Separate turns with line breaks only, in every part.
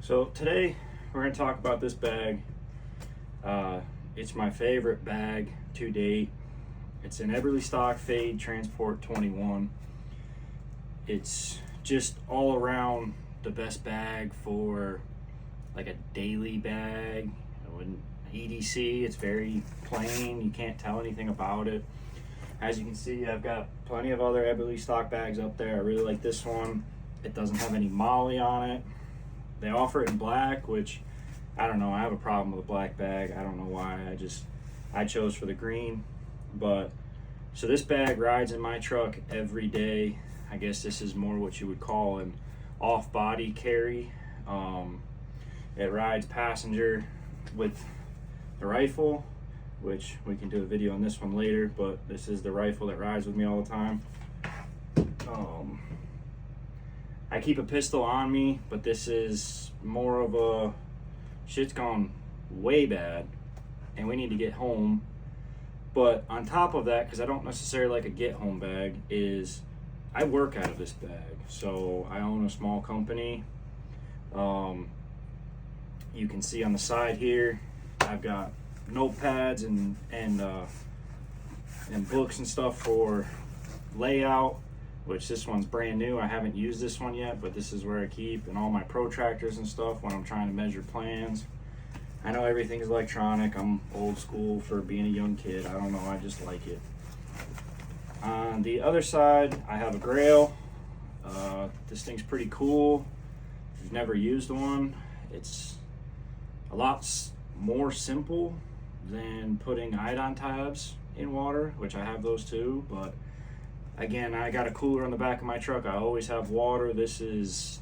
So today we're going to talk about this bag. It's my favorite bag to date. It's an Everly Stock Fade Transport 21. It's just all around the best bag for like a daily bag. EDC, it's very plain. You can't tell anything about it. As you can see, I've got plenty of other Everly Stock bags up there. I really like this one. It doesn't have any molly on it. They offer it in black, which I don't know. I have a problem with a black bag. I don't know why. I chose for the green. But so this bag rides in my truck every day. I guess this is more what you would call an off-body carry. It rides passenger with the rifle, which we can do a video on this one later, but this is the rifle that rides with me all the time. I keep a pistol on me, but this is more of a shit's gone way bad and we need to get home. But on top of that, because I don't necessarily like a get home bag, is I work out of this bag. So I own a small company. You can see on the side here I've got notepads and books and stuff for layout, which this one's brand new. I haven't used this one yet, but this is where I keep and all my protractors and stuff when I'm trying to measure plans. I know everything's electronic. I'm old school for being a young kid. I don't know, I just like it. On the other side, I have a Grail. This thing's pretty cool. If you've never used one, it's a lot more simple than putting iodine tabs in water, which I have those too, but again, I got a cooler on the back of my truck. I always have water. This is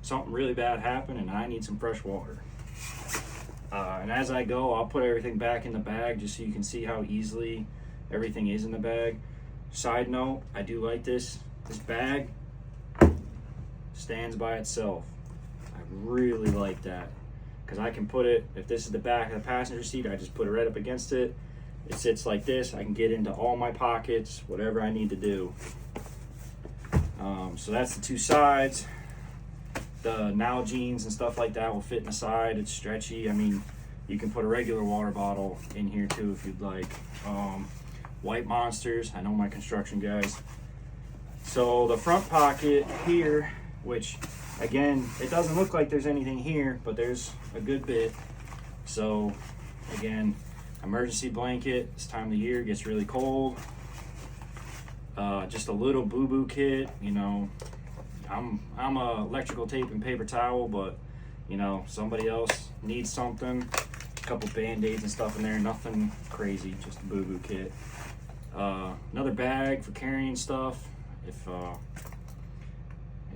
something really bad happened and I need some fresh water. And as I go, I'll put everything back in the bag just so you can see how easily everything is in the bag. Side note, I do like this. This bag stands by itself. I really like that because I can put it, if this is the back of the passenger seat, I just put it right up against it. It sits like this. I can get into all my pockets, whatever I need to do. So that's the two sides. The Nalgene's and stuff like that will fit in the side. It's stretchy. I mean, you can put a regular water bottle in here too if you'd like. White Monsters, I know my construction guys. So the front pocket here, which again, it doesn't look like there's anything here, but there's a good bit. So again, emergency blanket. This time of the year, it gets really cold. Just a little boo-boo kit. You know, I'm a electrical tape and paper towel, but you know, somebody else needs something. A couple band-aids and stuff in there. Nothing crazy, just a boo-boo kit. Another bag for carrying stuff. If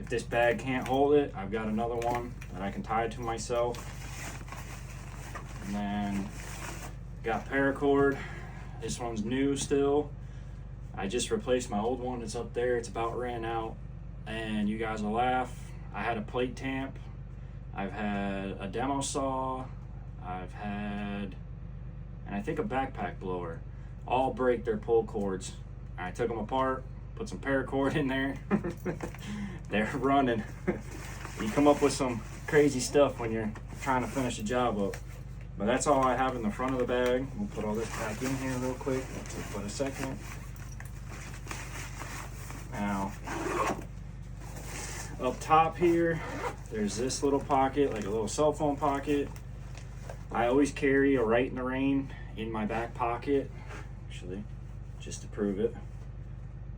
this bag can't hold it, I've got another one that I can tie to myself. And then got paracord. This one's new still. I just replaced my old one. It's up there. It's about ran out. And you guys will laugh. I had a plate tamp. I've had a demo saw. I've had, and I think a backpack blower. All break their pull cords. I took them apart, put some paracord in there. They're running. You come up with some crazy stuff when you're trying to finish a job up. But that's all I have in the front of the bag. We'll put all this back in here real quick. It'll take a second. Now, up top here, there's this little pocket, like a little cell phone pocket. I always carry a Right in the Rain in my back pocket, actually, just to prove it.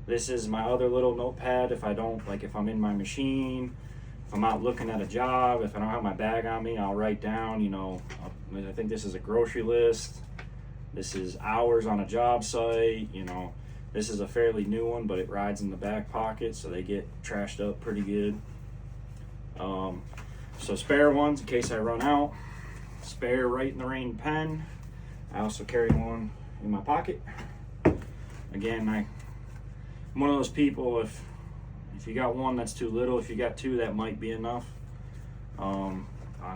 This is my other little notepad if I don't, like if I'm in my machine, if I'm out looking at a job, if I don't have my bag on me, I'll write down, you know, I think this is a grocery list. This is hours on a job site, you know. This is a fairly new one, but it rides in the back pocket, so they get trashed up pretty good. So spare ones in case I run out. Spare Right in the Rain pen. I also carry one in my pocket. Again, I'm one of those people, if you got one, that's too little. If you got two, that might be enough. On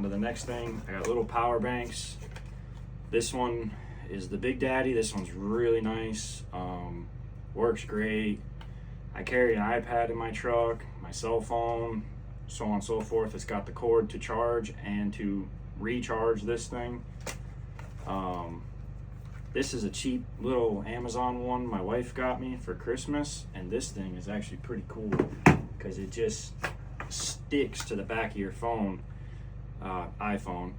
to the next thing. I got little power banks. This one is the Big Daddy. This one's really nice. Works great. I carry an iPad in my truck, my cell phone. so on and so forth. It's got the cord to charge and to recharge this thing. This is a cheap little Amazon one my wife got me for Christmas, and this thing is actually pretty cool because it just sticks to the back of your phone, iPhone.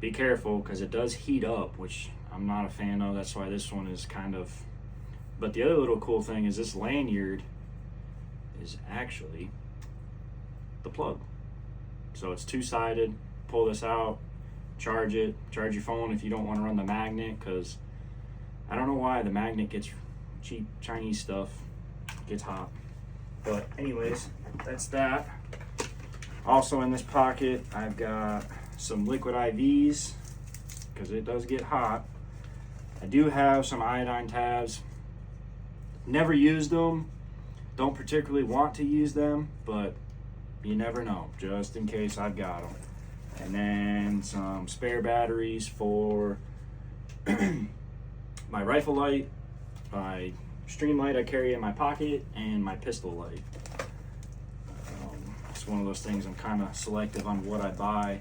Be careful because it does heat up, which I'm not a fan of. That's why this one is kind of... But the other little cool thing is this lanyard is actually the plug. So it's two-sided. Pull this out, charge it, charge your phone if you don't want to run the magnet, because I don't know why the magnet gets cheap Chinese stuff, gets hot. But anyways, that's that. Also in this pocket, I've got some liquid IVs because it does get hot. I do have some iodine tabs. Never used them. Don't particularly want to use them, but you never know, just in case I've got them. And then some spare batteries for my rifle light, my stream light I carry in my pocket, and my pistol light. It's one of those things I'm kind of selective on what I buy.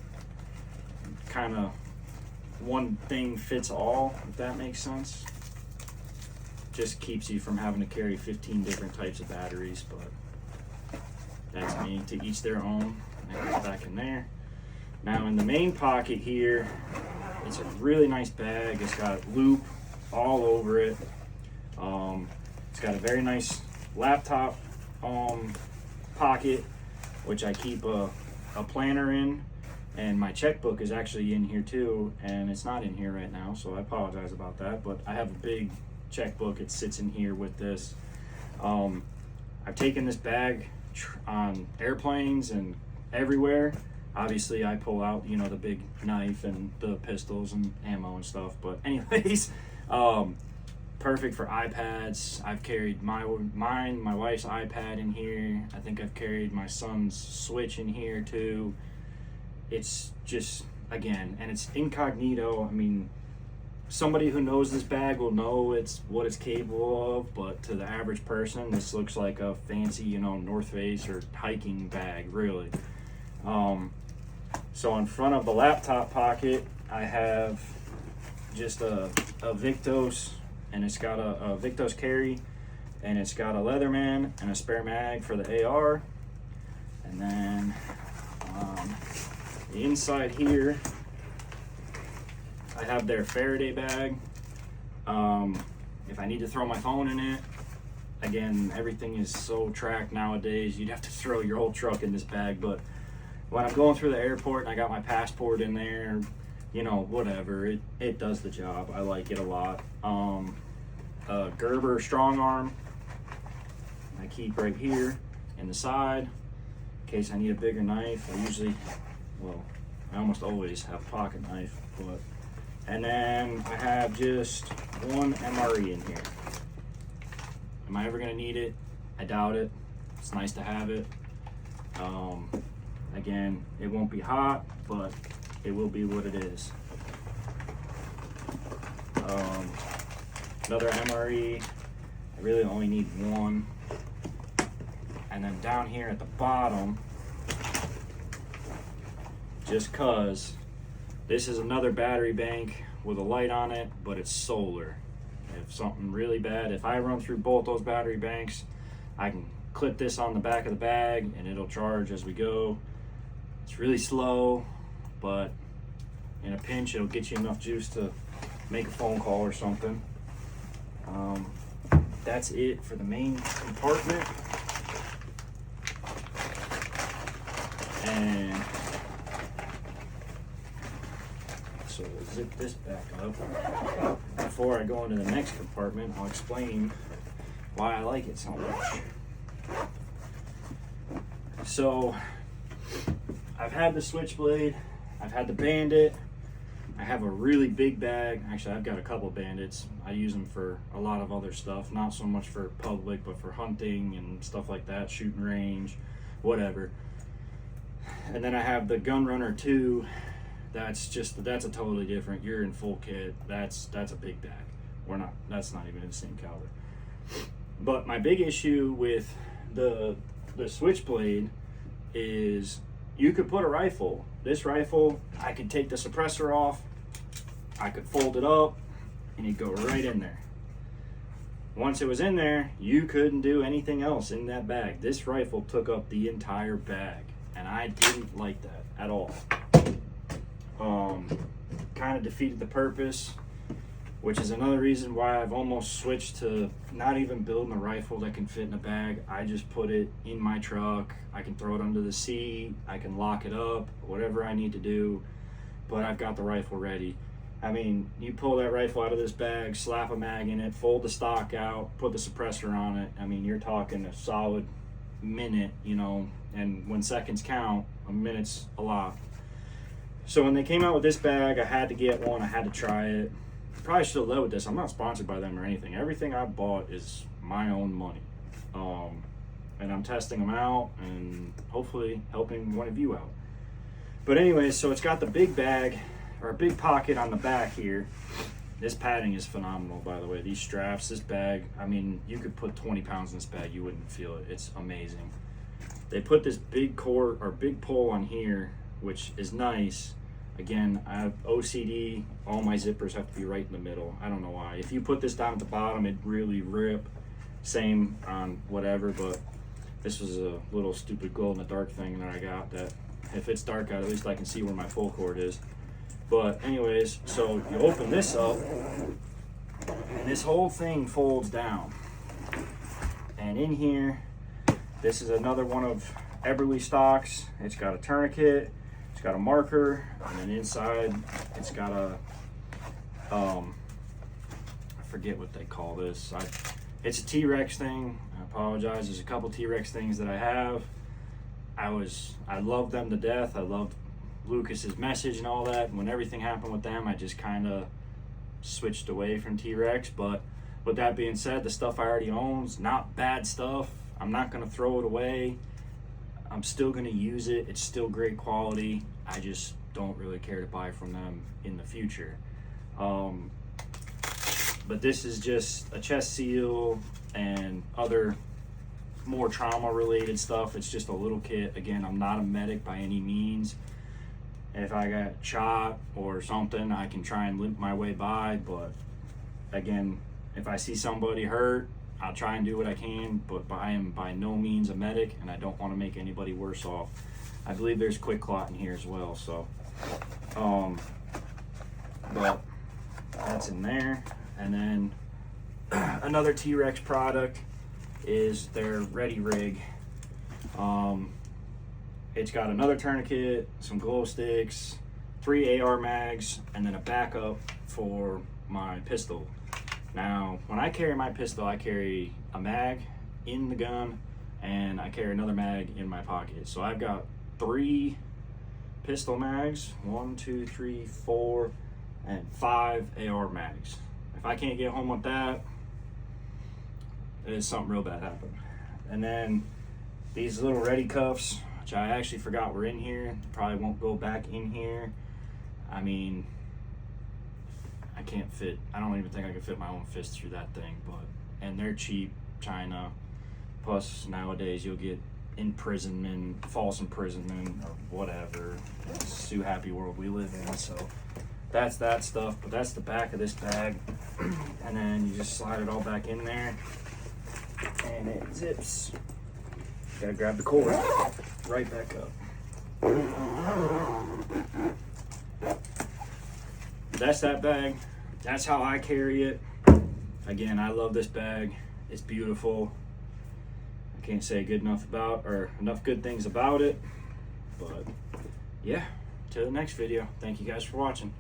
Kind of one thing fits all, if that makes sense. Just keeps you from having to carry 15 different types of batteries, but that's me, to each their own. That goes back in there. Now in the main pocket here, it's a really nice bag. It's got loop all over it. It's got a very nice laptop pocket, which I keep a planner in, and my checkbook is actually in here too, and it's not in here right now, so I apologize about that, but I have a big checkbook. It sits in here with this. I've taken this bag on airplanes and everywhere. Obviously I pull out, you know, the big knife and the pistols and ammo and stuff, but anyways, perfect for iPads. I've carried my wife's iPad in here. I think I've carried my son's Switch in here too. It's just, again, and it's incognito. I mean, somebody who knows this bag will know what it's capable of, but to the average person, this looks like a fancy, you know, North Face or hiking bag, really. So in front of the laptop pocket, I have just a Victos, and it's got a Victos carry, and it's got a Leatherman and a spare mag for the AR. And then the inside here, I have their Faraday bag. If I need to throw my phone in it, again, everything is so tracked nowadays, you'd have to throw your whole truck in this bag, but when I'm going through the airport and I got my passport in there, you know, whatever, it does the job. I like it a lot. A Gerber strong arm I keep right here in the side in case I need a bigger knife. I almost always have a pocket knife, but... And then I have just one MRE in here. Am I ever gonna need it? I doubt it. It's nice to have it. Again, it won't be hot, but it will be what it is. Another MRE. I really only need one. And then down here at the bottom, just cause, this is another battery bank with a light on it, but it's solar. If something really bad, if I run through both those battery banks, I can clip this on the back of the bag and it'll charge as we go. It's really slow, but in a pinch, it'll get you enough juice to make a phone call or something. That's it for the main compartment. And so we'll zip this back up. Before I go into the next compartment, I'll explain why I like it so much. So I've had the Switchblade, I've had the Bandit, I have a really big bag. Actually, I've got a couple Bandits. I use them for a lot of other stuff, not so much for public, but for hunting and stuff like that, shooting range, whatever. And then I have the Gunrunner 2. That's a totally different. You're in full kit. That's a big bag. That's not even in the same caliber. But my big issue with the Switchblade is you could put a rifle. This rifle, I could take the suppressor off, I could fold it up, and it'd go right in there. Once it was in there, you couldn't do anything else in that bag. This rifle took up the entire bag, and I didn't like that at all. Kind of defeated the purpose, which is another reason why I've almost switched to not even building a rifle that can fit in a bag. I just put it in my truck. I can throw it under the seat. I can lock it up, whatever I need to do, but I've got the rifle ready. I mean, you pull that rifle out of this bag, slap a mag in it, fold the stock out, put the suppressor on it. I mean, you're talking a solid minute, you know, and when seconds count, a minute's a lot. So when they came out with this bag, I had to get one. I had to try it. Probably should have led with this. I'm not sponsored by them or anything. Everything I bought is my own money. And I'm testing them out and hopefully helping one of you out. But anyways, so it's got the big bag, or a big pocket on the back here. This padding is phenomenal, by the way. These straps, this bag, I mean, you could put 20 pounds in this bag, you wouldn't feel it. It's amazing. They put this big cord or big pole on here, which is nice. Again, I have OCD. All my zippers have to be right in the middle. I don't know why. If you put this down at the bottom, it'd really rip. Same on whatever, but this was a little stupid glow-in-the-dark thing that I got that if it's dark out, at least I can see where my pull cord is. But anyways, so you open this up, and this whole thing folds down. And in here, this is another one of Eberly stocks. It's got a tourniquet, it's got a marker, and then inside it's got a, I forget what they call this. It's a T-Rex thing. I apologize. There's a couple T-Rex things that I have. I love them to death. I loved Lucas's message and all that. When everything happened with them, I just kind of switched away from T-Rex. But with that being said, the stuff I already own's not bad stuff. I'm not going to throw it away. I'm still going to use it. It's still great quality. I just don't really care to buy from them in the future. But this is just a chest seal and other more trauma related stuff. It's just a little kit. Again, I'm not a medic by any means. If I got shot or something, I can try and limp my way by. But again, if I see somebody hurt, I'll try and do what I can, but I am by no means a medic, and I don't want to make anybody worse off. I believe there's quick clot in here as well, so but that's in there. And then another T-Rex product is their Ready Rig. It's got another tourniquet, some glow sticks, 3 AR mags, and then a backup for my pistol. Now, when I carry my pistol, I carry a mag in the gun, and I carry another mag in my pocket. So I've got 3 pistol mags, 1, 2, 3, 4, and 5 AR mags. If I can't get home with that, there's something real bad happened. And then these little ready cuffs, which I actually forgot were in here. Probably won't go back in here. I mean, I can't fit, I don't even think I can fit my own fist through that thing, and they're cheap, China. Plus nowadays you'll get imprisonment, false imprisonment, or whatever. It's a sue happy world we live in. So that's that stuff, but that's the back of this bag. And then you just slide it all back in there and it zips. Gotta grab the cord right back up. That's that bag. That's how I carry it. Again, I love this bag. It's beautiful. I can't say enough good things about it. But yeah, till the next video. Thank you guys for watching.